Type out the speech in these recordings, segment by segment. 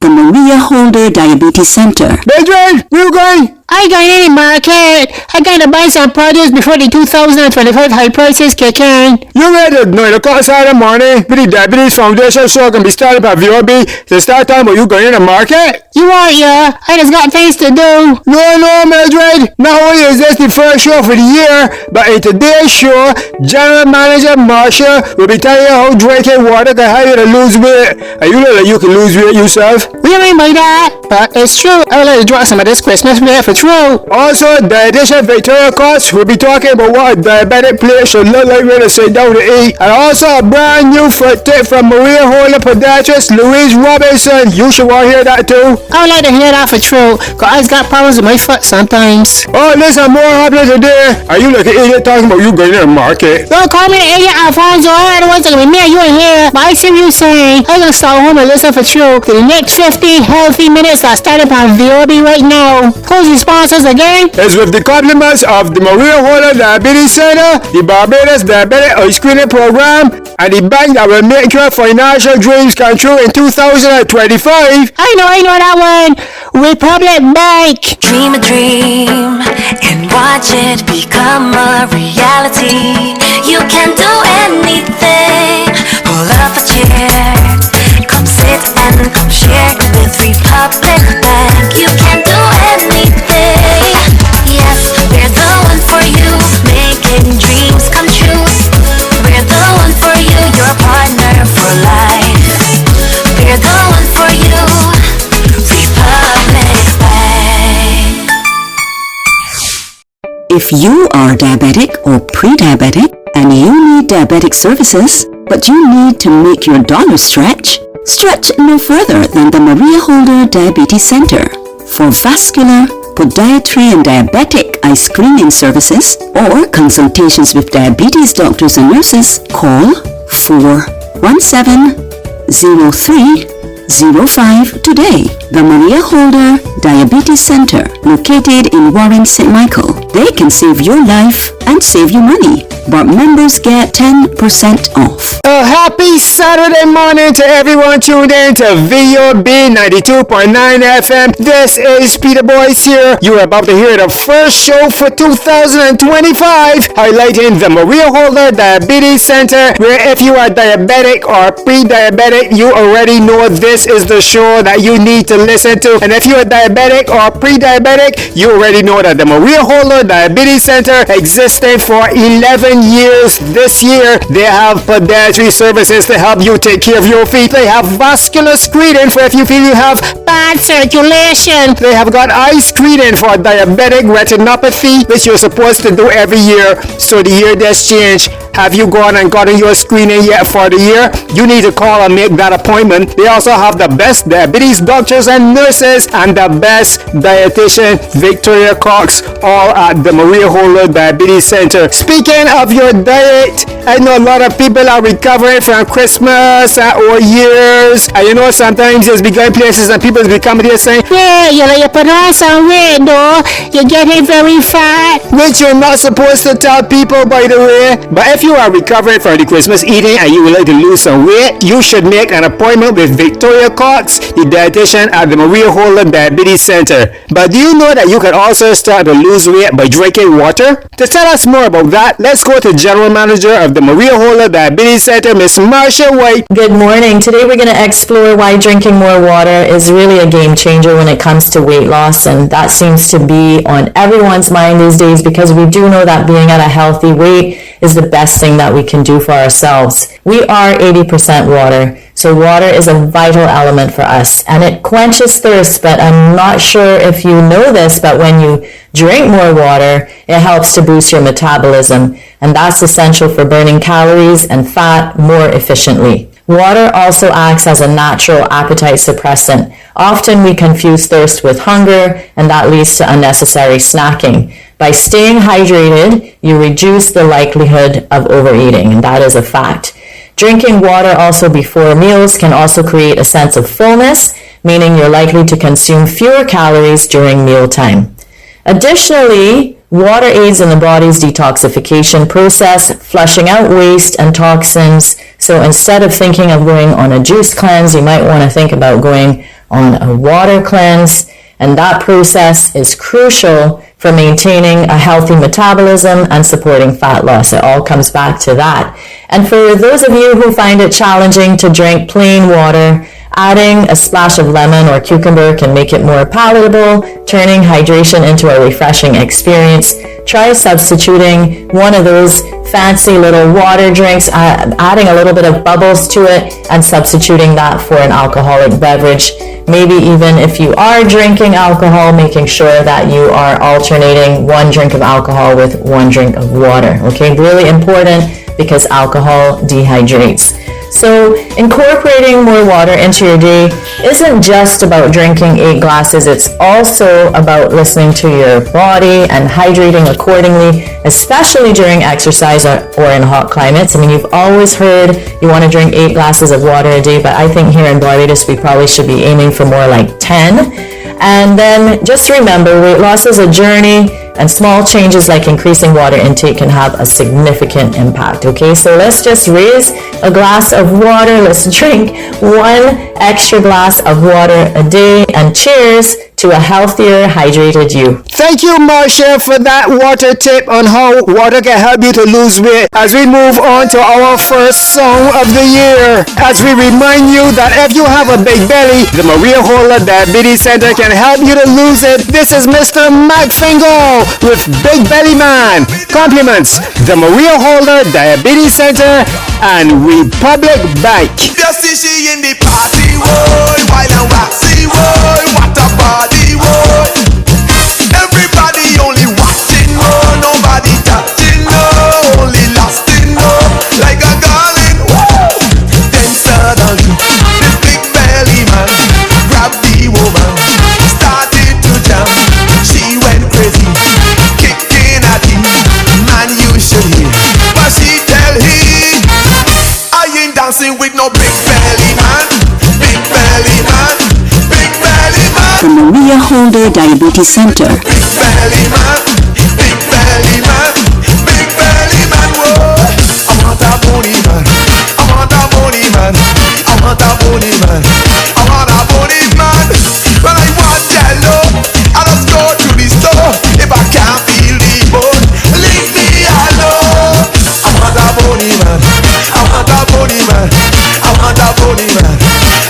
the Maria Holder Diabetes Center. Benjamin, where you going? I going in the market. I gotta buy some produce before the 2025 high prices kick in. You ready at 9 o'clock Saturday morning with the Diabetes Foundation show can be started by VOB to start time, but you going in the market? You are, yeah. I just got things to do. No, Mildred. Not only is this the first show for the year, but in today's show, General Manager Marsha will be telling you how drinking water can help you to lose weight. And you know that you can lose weight yourself. What do you mean by that? But it's true. I would like to drop some of this Christmas weight for true. Also, dietitian Victoria Cox will be talking about what a diabetic plate should look like when they sit down to eat. And also a brand new foot tip from Maria Holder podiatrist Louise Robinson. You should want to hear that too. I would like to hear that for true, cause I've got problems with my foot sometimes. Oh, listen, more happening today. Are you like an idiot talking about you going to the market? Don't call me an idiot, Alfonso. I don't want to be me and you in here. But I see you saying I'm gonna start home and listen for true to the next 50 healthy minutes I started on VOB right now. Who's the sponsors again? It's with the compliments of the Maria Holder Diabetes Center, the Barbados Diabetic Eye Screening Program, and the bank that will make your financial dreams come true in 2025. I know that one. Republic Bank. Dream a dream and watch it become a reality. You can do anything. Pull up a chair, come sit and come share with Republic Bank. You can do anything. Yes, we're the one for you, making dreams come true. We're the one for you, your partner for life. We're the one for you, Republic Bank. If you are diabetic or pre-diabetic and you need diabetic services, but you need to make your dollar stretch no further than the Maria Holder Diabetes Center. For vascular, podiatry and diabetic eye screening services or consultations with diabetes doctors and nurses, call 417-0305 today. The Maria Holder Diabetes Center, located in Warren, St. Michael. They can save your life and save you money, but members get 10% off. A happy Saturday morning to everyone tuned in to VOB 92.9 FM. This is Peter Boyce here. You are about to hear the first show for 2025, highlighting the Maria Holder Diabetes Center, where if you are diabetic or pre-diabetic, you already know this is the show that you need to listen to. And if you are diabetic or pre-diabetic, you already know that the Maria Holder Diabetes Center existing for 11 years. This year, they have podiatry services to help you take care of your feet. They have vascular screening for if you feel you have Bad circulation. They have got eye screening for diabetic retinopathy, which you're supposed to do every year. So the year does change. Have you gone and gotten your screening yet for the year? You need to call and make that appointment. They also have the best diabetes doctors and nurses and the best dietitian, Victoria Cox, all at the Maria Holder Diabetes Center. Speaking of your diet, I know a lot of people are recovering from Christmas or years. And you know, sometimes there's becoming places and people be coming here saying, yeah, you put on some weight, though. You're getting very fat. Which you're not supposed to tell people, by the way. But if you are recovering from the Christmas eating and you would like to lose some weight, you should make an appointment with Victoria Cox, the dietitian at the Maria Holder Diabetes Center. But do you know that you can also start to lose weight by drinking water? To tell us more about that, let's go to General Manager of the Maria Holder Diabetes Center, Miss Marsha White. Good morning. Today we're going to explore why drinking more water is really a game changer when it comes to weight loss, and that seems to be on everyone's mind these days because we do know that being at a healthy weight is the best thing that we can do for ourselves. We are 80% water, so water is a vital element for us, and it quenches thirst, but I'm not sure if you know this, but when you drink more water, it helps to boost your metabolism, and that's essential for burning calories and fat more efficiently. Water also acts as a natural appetite suppressant. Often we confuse thirst with hunger, and that leads to unnecessary snacking. By staying hydrated, you reduce the likelihood of overeating, and that is a fact. Drinking water also before meals can also create a sense of fullness, meaning you're likely to consume fewer calories during mealtime. Additionally, water aids in the body's detoxification process, flushing out waste and toxins. So instead of thinking of going on a juice cleanse, you might want to think about going on a water cleanse, and that process is crucial for maintaining a healthy metabolism and supporting fat loss. It all comes back to that. And for those of you who find it challenging to drink plain water, adding a splash of lemon or cucumber can make it more palatable, turning hydration into a refreshing experience. Try substituting one of those fancy little water drinks, adding a little bit of bubbles to it and substituting that for an alcoholic beverage. Maybe even if you are drinking alcohol, making sure that you are alternating one drink of alcohol with one drink of water. Okay, really important because alcohol dehydrates. So incorporating more water into your day isn't just about drinking 8 glasses, it's also about listening to your body and hydrating accordingly, especially during exercise or in hot climates. I mean, you've always heard you want to drink 8 glasses of water a day, but I think here in Barbados we probably should be aiming for more like 10. And then just remember, weight loss is a journey, and small changes like increasing water intake can have a significant impact. Okay, so let's just raise a glass of water. Let's drink 1 extra glass of water a day, and cheers to a healthier, hydrated you. Thank you, Marcia, for that water tip on how water can help you to lose weight. As we move on to our first song of the year, as we remind you that if you have a big belly, the Maria Holder Diabetes Center can help you to lose it. This is Mr. McFingo with Big Belly Man. Compliments, the Maria Holder Diabetes Center and Republic Bank. Just see she in the party, boy, wild and waxy, boy, what a body, boy. Everybody only watching, oh, nobody touching, no, only lasting, no, like a garland, whoa. Then suddenly, the big belly man grabbed the woman, started to jam. She went crazy, kicking at him, man, you should hear. But she tell him, I ain't dancing with no big belly man, big belly man, big belly man. The Maria Holder Diabetes Center. Big belly man, big belly man, big belly man, whoa. I want a bony man, I want a bony man, I want a bony man, I want a bony man. When I want jello, I just go to the store. If I can't feel the bone, leave me alone. I want a bony man, I want a bony man, I want a bony man,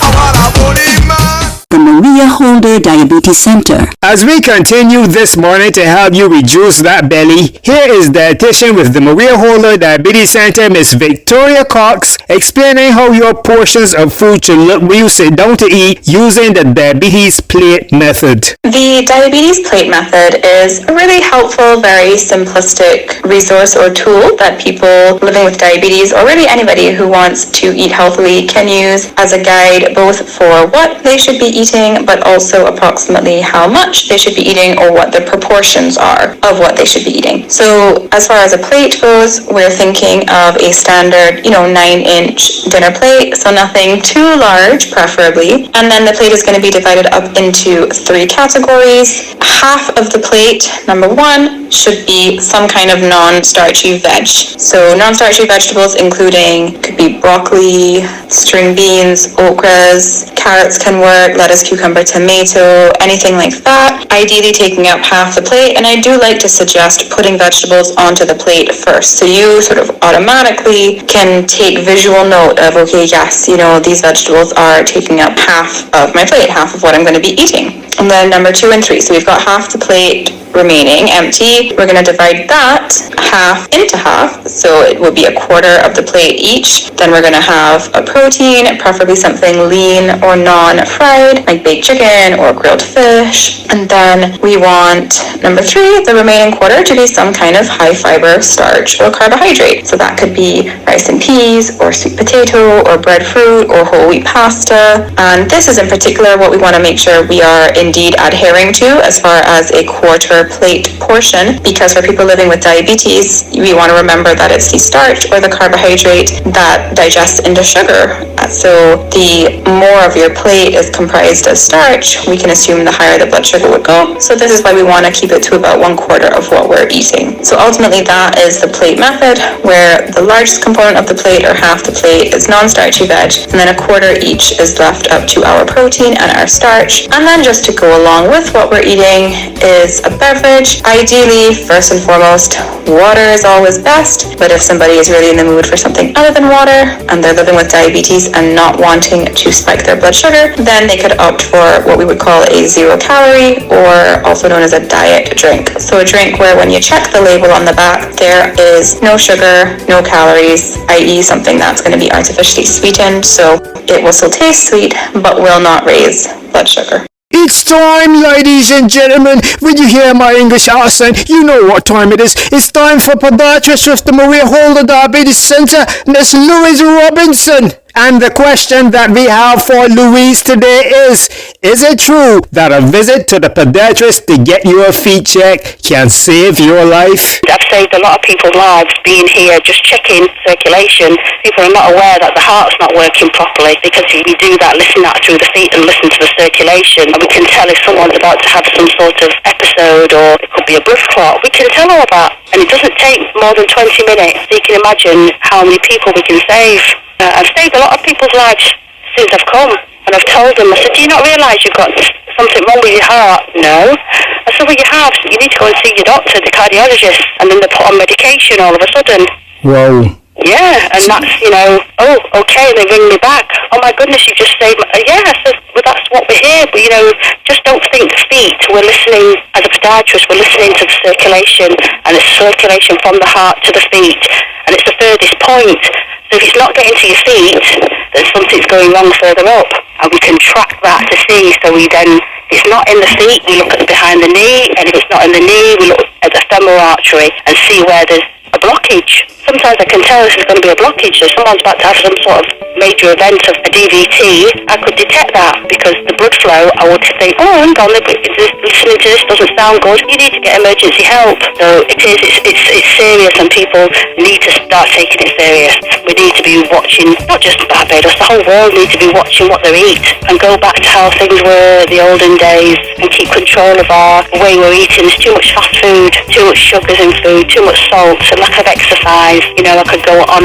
I want a bony man. The Maria Holder Diabetes Center. As we continue this morning to help you reduce that belly, here is dietitian with the Maria Holder Diabetes Center, Miss Victoria Cox, explaining how your portions of food should look when you sit down to eat using the diabetes plate method. The diabetes plate method is a really helpful, very simplistic resource or tool that people living with diabetes, or really anybody who wants to eat healthily, can use as a guide both for what they should be eating, but also approximately how much they should be eating or what the proportions are of what they should be eating. So as far as a plate goes, we're thinking of a standard, 9-inch dinner plate, so nothing too large, preferably. And then the plate is going to be divided up into 3 categories. Half of the plate, number 1, should be some kind of non-starchy veg. So non-starchy vegetables including, could be broccoli, string beans, okras, carrots can work, lettuce, cucumber, tomato, anything like that. Ideally taking up half the plate, and I do like to suggest putting vegetables onto the plate first. So you sort of automatically can take visual note of, okay, yes, these vegetables are taking up half of my plate, half of what I'm going to be eating. And then number 2 and 3. So we've got half the plate remaining empty. We're going to divide that half into half, so it will be a quarter of the plate each. Then we're going to have a protein, preferably something lean or non-fried, like baked chicken or grilled fish. And then we want number 3, the remaining quarter, to be some kind of high fiber starch or carbohydrate. So that could be rice and peas or sweet potato or breadfruit or whole wheat pasta. And this is in particular what we want to make sure we are indeed adhering to as far as a quarter plate portion, because for people living with diabetes, we want to remember that it's the starch or the carbohydrate that digests into sugar. So the more of your plate is comprised of starch, we can assume the higher the blood sugar would go. So this is why we want to keep it to about 1/4 of what we're eating. So ultimately that is the plate method, where the largest component of the plate, or half the plate, is non-starchy veg, and then 1/4 each is left up to our protein and our starch. And then just to go along with what we're eating is a beverage. Ideally, first and foremost, water is always best, but if somebody is really in the mood for something other than water, and they're living with diabetes and not wanting to spike their blood sugar, then they could opt for what we would call a 0-calorie, or also known as a diet drink. So a drink where when you check the label on the back, there is no sugar, no calories, i.e. something that's going to be artificially sweetened, so it will still taste sweet, but will not raise blood sugar. It's time, ladies and gentlemen. When you hear my English accent, you know what time it is. It's time for Podiatrist with the Maria Holder Diabetes Center, Miss Louise Robinson. And the question that we have for Louise today is it true that a visit to the podiatrist to get your feet checked can save your life? I've saved a lot of people's lives being here, just checking circulation. People are not aware that the heart's not working properly, because if we do that, listen that through the feet and listen to the circulation, and we can tell if someone's about to have some sort of episode, or it could be a blood clot. We can tell all that, and it doesn't take more than 20 minutes. So you can imagine how many people we can save. I've saved a lot of people's lives since I've come, and I've told them, I said, do you not realise you've got something wrong with your heart? No. I said, well, you have. You need to go and see your doctor, the cardiologist, and then they put on medication all of a sudden. Whoa. Yeah, and that's, oh, okay, they ring me back. Oh my goodness, you just saved my... Yeah, I said, well, that's what we're here. But, just don't think the feet. We're listening, as a podiatrist, we're listening to the circulation, and it's circulation from the heart to the feet. And it's the furthest point. So if it's not getting to your feet, then something's going wrong further up. And we can track that to see. So if it's not in the feet, we look at behind the knee. And if it's not in the knee, we look at the femoral artery and see where there's a blockage. Sometimes I can tell if there's going to be a blockage. If someone's about to have some sort of major event of a DVT, I could detect that, because the blood flow, I would think, oh, hang on, listening to this doesn't sound good. You need to get emergency help. So it's serious, and people need to start taking it serious. We need to be watching, not just Barbados, the whole world needs to be watching what they eat, and go back to how things were the olden days, and keep control of our way we're eating. There's too much fast food, too much sugars in food, too much salt, a lack of exercise. I could go on,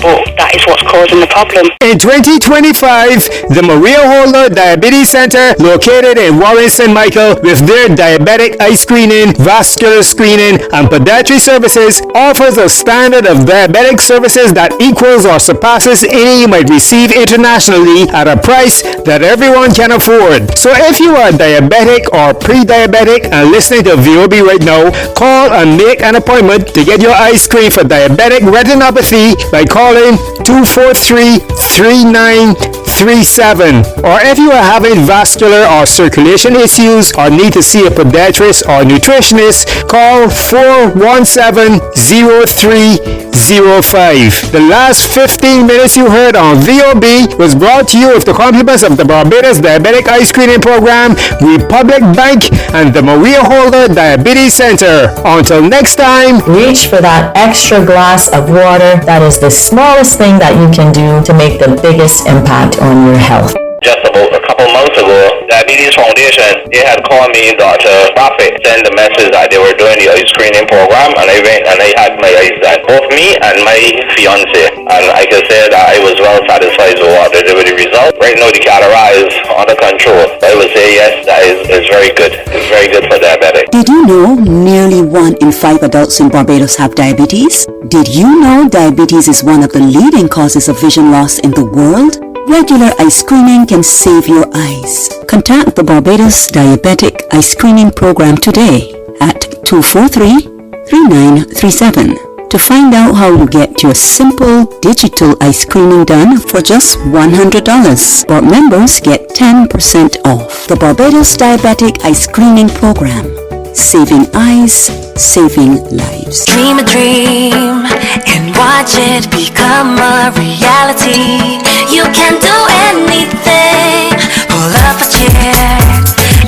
but that is what's causing the problem. In 2025, the Maria Holder Diabetes Center, located in Warren St. Michael, with their diabetic eye screening, vascular screening, and podiatry services, offers a standard of diabetic services that equals or surpasses any you might receive internationally at a price that everyone can afford. So if you are diabetic or pre-diabetic and listening to VOB right now, call and make an appointment to get your eye screened for diabetic retinopathy by calling 243-3937. Or if you are having vascular or circulation issues or need to see a podiatrist or nutritionist, call 417-0305. The last 15 minutes you heard on VOB was brought to you with the compliments of the Barbados Diabetic Eye Screening Program, Republic Bank, and the Maria Holder Diabetes Center. Until next time, Reach for that extra glass of water. That is the smallest thing that you can do to make the biggest impact on your health. Just about a couple months ago, Diabetes Foundation, they had called me, Dr. Prophet, send the message that they were doing the eye screening program, and I went and I had my eyes done, both me and my fiance, and I can say that I was well satisfied with the result. Right now the cataract is under control. I would say yes, that is very good. It's very good for diabetic. Did you know nearly 1 in 5 adults in Barbados have diabetes? Did you know diabetes is one of the leading causes of vision loss in the world? Regular eye screening can save your eyes. Contact the Barbados Diabetic Eye Screening Program today at 243-3937 to find out how you get your simple digital eye screening done for just $100. Or members get 10% off. The Barbados Diabetic Eye Screening Program. Saving eyes, saving lives. Dream a dream and watch it become a reality. You can do anything. Pull up a chair,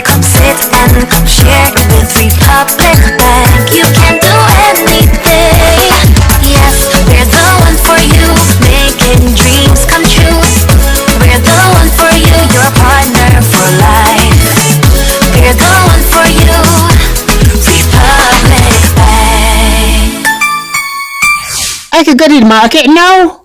come sit and come share with Republic market now?